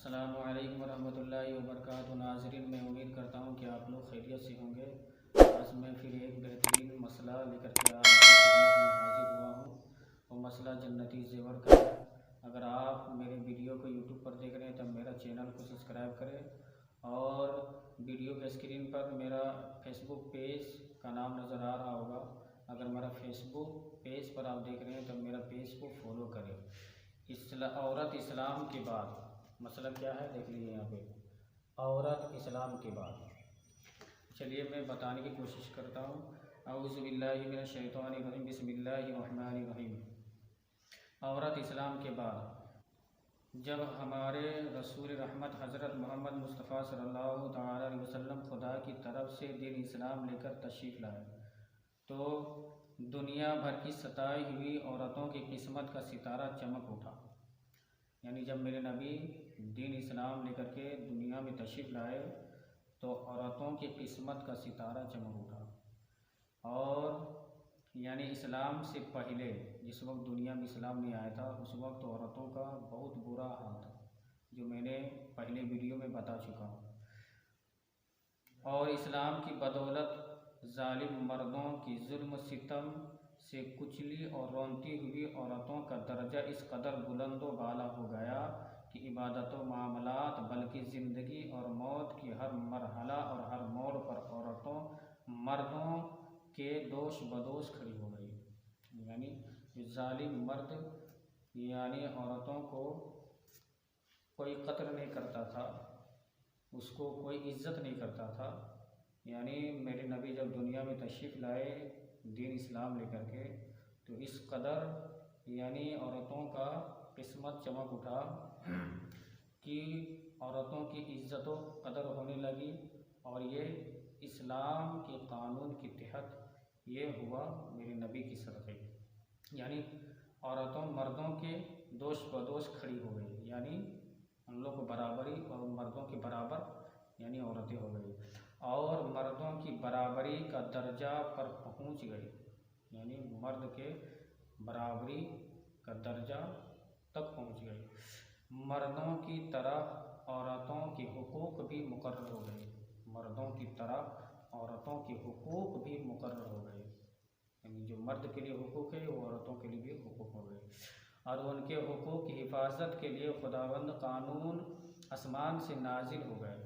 अस्सलामु अलैकुम वरहमतुल्लाहि वबरकातुहू। नाज़रीन, मैं उम्मीद करता हूँ कि आप लोग खैरियत से होंगे। आज मैं फिर एक बेहतरीन मसला लेकर के आपकी खिदमत में हाजिर हुआ हूँ। वो मसला जन्नती ज़ेवर का है। अगर आप मेरे वीडियो को यूट्यूब पर देख रहे हैं तब मेरा चैनल को सब्सक्राइब करें और वीडियो के स्क्रीन पर मेरा फेसबुक पेज का नाम नज़र आ रहा होगा। अगर मेरा फेसबुक पेज पर आप देख रहे हैं तब मेरा पेज को फॉलो करें। औरत इस्लाम के बाद मसला क्या है देख लीजिए यहाँ पे। औरत इस्लाम के बाद, चलिए मैं बताने की कोशिश करता हूँ। औज़ु बिल्लाहि मिनश शैतानिर रजीम, बिस्मिल्लाहिर रहमानिर रहीम। औरत इस्लाम के बाद, जब हमारे रसूल रहमत हज़रत मोहम्मद मुस्तफ़ा सल्लल्लाहु तआला अलैहि वसल्लम खुदा की तरफ से दीन इस्लाम लेकर तशरीफ़ लाए तो दुनिया भर की सताई हुई औरतों की किस्मत का सितारा चमक उठा। यानी जब मेरे नबी दीन इस्लाम लेकर के दुनिया में तशरीफ़ लाए तो औरतों की किस्मत का सितारा चमक उठा। और यानी इस्लाम से पहले जिस वक्त दुनिया में इस्लाम नहीं आया था उस वक्त औरतों का बहुत बुरा हाल था, जो मैंने पहले वीडियो में बता चुका हूँ। और इस्लाम की बदौलत जालिम मर्दों की जुल्म सितम से कुचली और रोंती हुई औरतों का दर्जा इस कदर बुलंदो बाला हो गया कि इबादत व मामलात बल्कि ज़िंदगी और मौत की हर मरहला और हर मोड़ पर औरतों मर्दों के दोष बदोश खड़ी हो गई। यानी जालिम मर्द यानी औरतों को कोई कत्ल नहीं करता था, उसको कोई इज्जत नहीं करता था। यानी मेरे नबी जब दुनिया में तशरीफ़ लाए दीन इस्लाम लेकर के तो इस कदर यानी औरतों का किस्मत चमक उठा कि औरतों की इज्जत व कदर होने लगी। और ये इस्लाम के कानून के तहत ये हुआ मेरे नबी की सदक़े। यानी औरतों मर्दों के दोष बदोश खड़ी हो गई, यानी उन लोग को बराबरी और मर्दों के बराबर यानी औरतें हो गई और मर्दों की बराबरी का दर्जा पर पहुंच गई। यानी मर्द के बराबरी का दर्जा तक पहुंच गई। मर्दों की तरह औरतों के हुकूक भी मुकर्रर हो गए। मर्दों की तरह औरतों के हुकूक भी मुकर्रर हो गए। यानी जो मर्द के लिए हुकूक है वो औरतों के लिए भी हुकूक हो गए। और उनके हुकूक की हिफाजत के लिए खुदावंद कानून आसमान से नाजिल हो गए।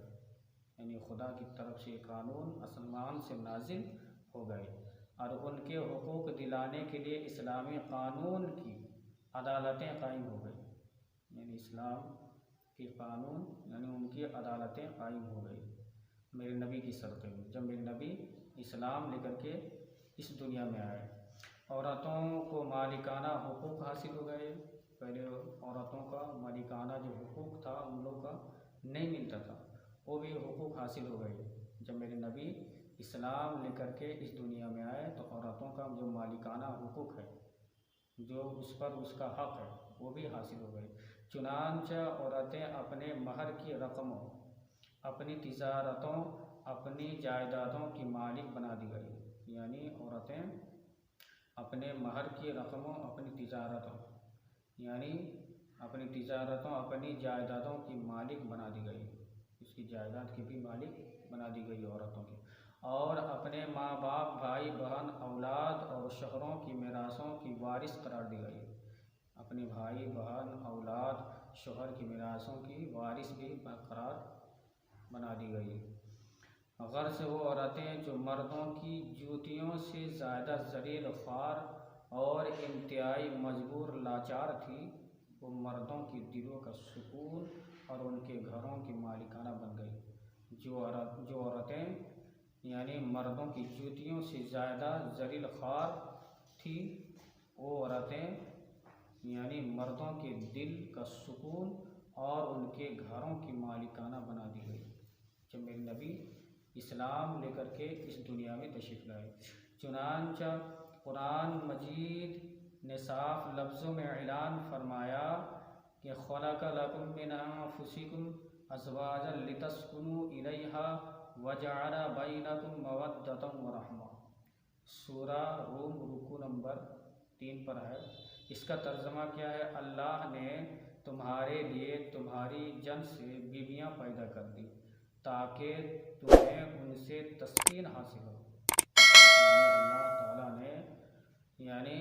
यानी खुदा की तरफ से कानून आसमान से नाजिल हो गए और उनके हुकूक दिलाने के लिए इस्लामी कानून की अदालतें कायम हो गई। यानी इस्लाम के कानून यानी उनकी अदालतें कायम हो गई मेरे नबी की सदक़े में। जब मेरे नबी इस्लाम लेकर के इस दुनिया में आए, औरतों को मालिकाना हुकूक हासिल हो गए। पहले औरतों का मालिकाना जो हुकूक था उन लोग का नहीं मिलता था, वो भी हुकूक हासिल हो गए। जब मेरे नबी इस्लाम लेकर के इस दुनिया में आए तो औरतों का जो मालिकाना हुकूक है, जो उस पर उसका हक़ है, वो भी हासिल हो गए। चुनांचे औरतें अपने महर की रकमों, अपनी तिजारतों, अपनी जायदादों की मालिक बना दी गई। यानी औरतें अपने महर की रकमों, अपनी तिजारतों यानी अपनी तिजारतों, अपनी जायदादों की मालिक बना दी गई। उसकी जायदाद की भी मालिक बना दी गई औरतों की। और अपने माँ बाप, भाई बहन, औलाद और शोहरों की मिरासों की वारिस करार दी गई। अपने भाई बहन, औलाद, शोहर की मिरासों की वारिस भी करार बना दी गई। गर्ज़ वो औरतें जो मर्दों की जूतियों से ज़्यादा ज़लील ख्वार और इंतहाई मजबूर लाचार थी, वो मर्दों के दिलों का सुकून और उनके घरों की मालिकाना बन गई। जो औरतें यानी मर्दों की जूतियों से ज़्यादा ज़लील ख्वार थी, वो औरतें यानी मर्दों के दिल का सुकून और उनके घरों की मालिकाना बना दी गई जब मेरे नबी इस्लाम लेकर के इस दुनिया में तशरीफ़ लाए। चुनांचा कुरान मजीद ने साफ लफ्ज़ों में ऐलान फरमाया कि खलक़ लकुम मिन अनफुसिकुम अज़वाजन लितस्कुनू इलैहा वजअल बैनकुम मवद्दतन व रहमा। सूरा रूम रुकू नंबर 3 पर है। इसका तर्जमा क्या है? अल्लाह ने तुम्हारे लिए तुम्हारी जन से बीवियां पैदा कर दी ताकि तुम्हें उनसे तस्कीन हासिल हो। अल्लाह ताला ने यानी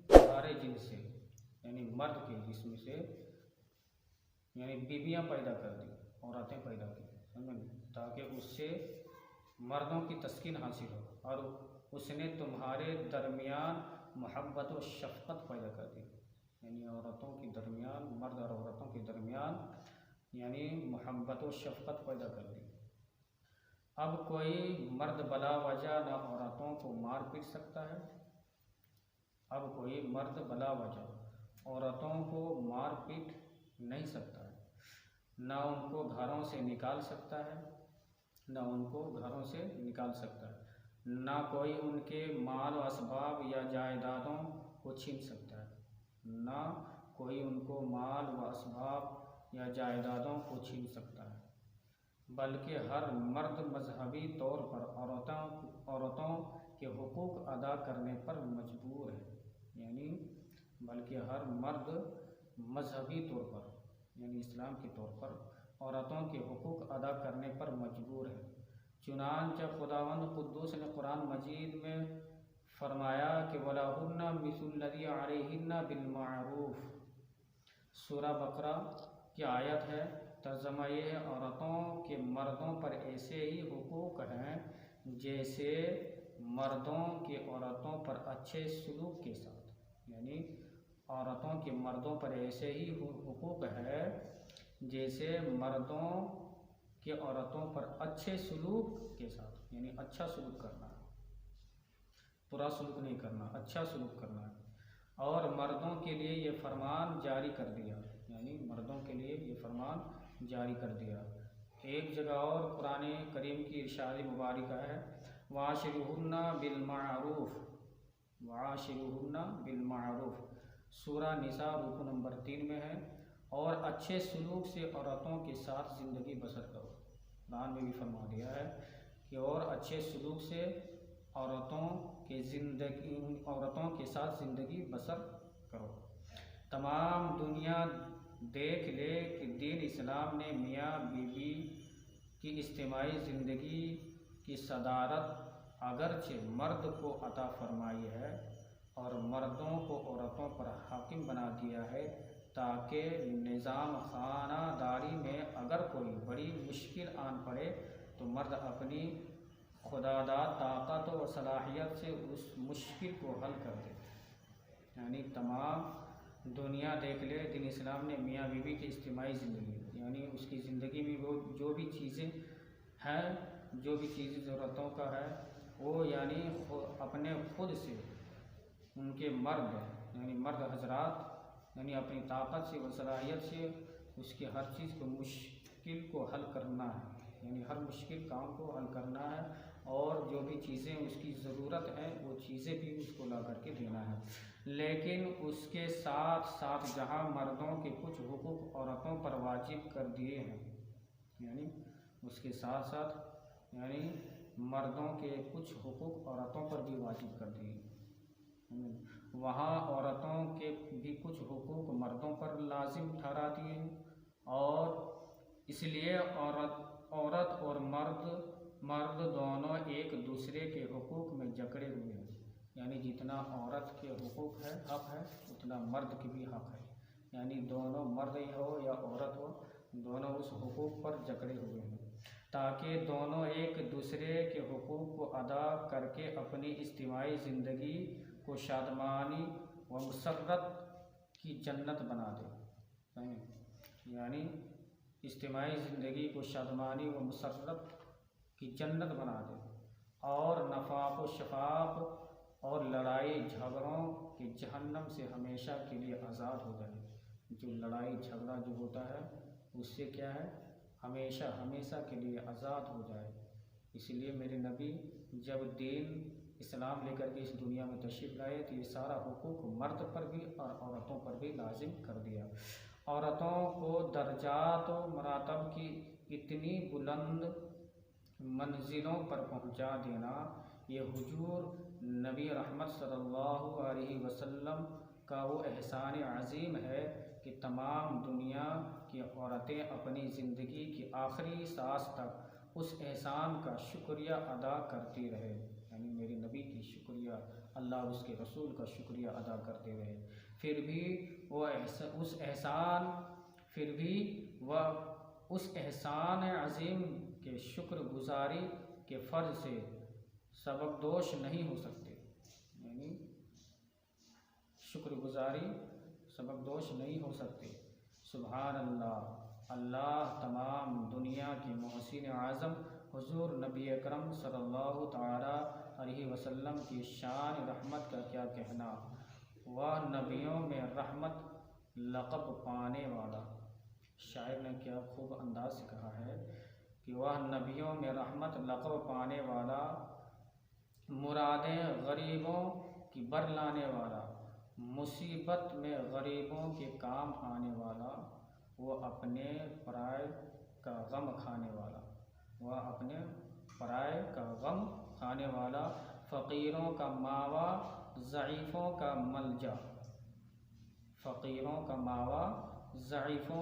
तुम्हारे जिन से यानी मर्द के जिस्म से यानी बीवियां पैदा कर दी, औरतें पैदा की, समझ, ताकि उससे मर्दों की तस्कीन हासिल हो और उसने तुम्हारे दरमियान मोहब्बत व शफ़क़त पैदा कर दी। यानी औरतों के दरमियान, मर्द और औरतों के दरमियान यानी मोहब्बत व शफ़क़त पैदा कर दी। अब कोई मर्द बला वजह न औरतों को मार पीट सकता है। अब कोई मर्द बला वजह औरतों को मार पीट नहीं सकता है, न उनको घरों से निकाल सकता है, न उनको घरों से निकाल सकता है, न कोई उनके माल व असबाब या जायदादों को छीन सकता है, न कोई उनको माल व असबाब या जायदादों को छीन सकता है, बल्कि हर मर्द मजहबी तौर पर औरतों के हुकूक अदा करने पर मजबूर है। यानी बल्कि हर मर्द मजहबी तौर पर यानी इस्लाम के तौर पर औरतों के हुकूक अदा करने पर मजबूर है। चुनांचे खुदावंद कुद्दूस ने कुरान मजीद में फरमाया कि वलाहुन्ना मिसलुल्लज़ी अलैहिन्ना बिल मारूफ, सूरह बकरा की आयत है। तर्जमा ये है, औरतों के मर्दों पर ऐसे ही हुकूक हैं जैसे मर्दों के औरतों पर अच्छे सलूक के साथ। यानी औरतों के मर्दों पर ऐसे ही हुकूक है जैसे मर्दों के औरतों पर अच्छे सलूक के साथ। यानी अच्छा सलूक करना है, बुरा सलूक नहीं करना, अच्छा सलूक करना है। और मर्दों के लिए ये फरमान जारी कर दिया, यानी मर्दों के लिए ये फरमान जारी कर दिया। एक जगह और कुरान करीम की इरशाद मुबारक है, वाशिरुहुन्ना बिल मारूफ, वाशिरुहुन्ना बिल मारूफ, सूरह निसा रुकू नंबर 3 में है। और अच्छे सलूक से औरतों के साथ ज़िंदगी बसर करो। कुरान में भी फरमा दिया है कि और अच्छे सलूक से औरतों के साथ ज़िंदगी बसर करो। तमाम दुनिया देख ले कि दीन इस्लाम ने मियाँ बीवी की इज्तिमाई ज़िंदगी की सदारत अगरचे मर्द को अता फरमाई है और मर्दों को औरतों पर हाकिम बना दिया है, ताकि निज़ाम खानादारी में अगर कोई बड़ी मुश्किल आन पड़े तो मर्द अपनी खुदादाद ताकत और सलाहियत से उस मुश्किल को हल कर दे। यानी तमाम दुनिया देख ले, दीन इस्लाम ने मियाँ बीवी की इज्तिमाई ज़िंदगी यानी उसकी ज़िंदगी में वो जो भी चीज़ें हैं, जो भी चीज़ें ज़रूरतों का है, वो यानी अपने खुद से उनके मर्द यानी मर्द हजरात यानी अपनी ताकत से व सलाहियत से उसकी हर चीज़ को मुश्किल को हल करना है। यानी हर मुश्किल काम को हल करना है और जो भी चीज़ें उसकी ज़रूरत है वो चीज़ें भी उसको ला करके देना है। लेकिन उसके साथ साथ जहाँ मर्दों के कुछ हुकूक औरतों पर वाजिब कर दिए हैं, यानी उसके साथ साथ यानी मर्दों के कुछ हुकूक औरतों पर भी वाजिब कर दिए, वहाँ औरतों के भी कुछ हुकूक मर्दों पर लाजिम ठहरा दिए हैं। और इसलिए औरत और मर्द दोनों एक दूसरे के हुकूक में जकड़े हुए हैं। यानी जितना औरत के हुकूक है, हक़ है, उतना मर्द के भी हक़ है। यानी दोनों मर्द हो या औरत हो, दोनों उस हुकूक पर जकड़े हुए हैं, ताकि दोनों एक दूसरे के हुकूक को अदा करके अपनी इज्तिमाई ज़िंदगी को शादमानी व मुसर्रत की जन्नत बना दे। यानी इज्तिमाई ज़िंदगी को शादमानी व मुसर्रत की जन्नत बना दे और नफ़ाक़ व शफ़ाक़ और लड़ाई झगड़ों के जहन्नम से हमेशा के लिए आज़ाद हो जाए। जो लड़ाई झगड़ा जो होता है उससे क्या है, हमेशा हमेशा के लिए आज़ाद हो जाए। इसलिए मेरे नबी जब दीन इस्लाम लेकर के इस दुनिया में तशरीफ़ लाए तो ये सारा हुकूक मर्द पर भी और औरतों पर भी लाजिम कर दिया। औरतों को दर्जात व मरातब की इतनी बुलंद मंजिलों पर पहुंचा देना ये हुजूर नबी रहमत सल्लल्लाहु अलैहि वसल्लम का वो एहसान अज़ीम है कि तमाम दुनिया की औरतें अपनी ज़िंदगी की आखिरी सांस तक उस एहसान का शुक्रिया अदा करती रहे, यानी मेरे नबी की शुक्रिया, अल्लाह उसके रसूल का शुक्रिया अदा करते रहे। फिर भी वह उस एहसान अज़ीम के शुक्रगुजारी के फ़र्ज से सबकदोश नहीं हो सकते, यानी शुक्रगुजारी सबकदोश नहीं हो सकते। सुभान अल्लाह, अल्लाह तमाम दुनिया के मोहसिन आज़म हुज़ूर नबी अकरम सल्लल्लाहु तआला अलैहि वसल्लम की शान रहमत का क्या कहना। वह नबियों में रहमत लक़ब पाने वाला, शायर ने क्या खूब अंदाज से कहा है कि वह नबियों में रहमत लक़ब पाने वाला, मुरादें गरीबों की बर लाने वाला, मुसीबत में गरीबों के काम आने वाला, वो अपने पराए का गम खाने वाला, फ़कीरों का मावा, ज़ईफ़ों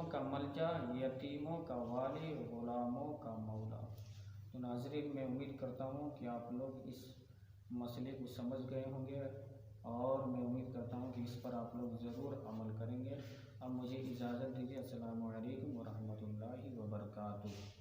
का मलजा, यतीमों का वाली, ग़ुलामों का मौला। तो नाज़रीन, मैं उम्मीद करता हूँ कि आप लोग इस मसले को समझ गए होंगे और मैं उम्मीद करता हूँ कि इस पर आप लोग ज़रूर अमल करेंगे। अब मुझे इजाज़त दीजिए। अस्सलामु अलैकुम व रहमतुल्लाहि व बरकातुहू।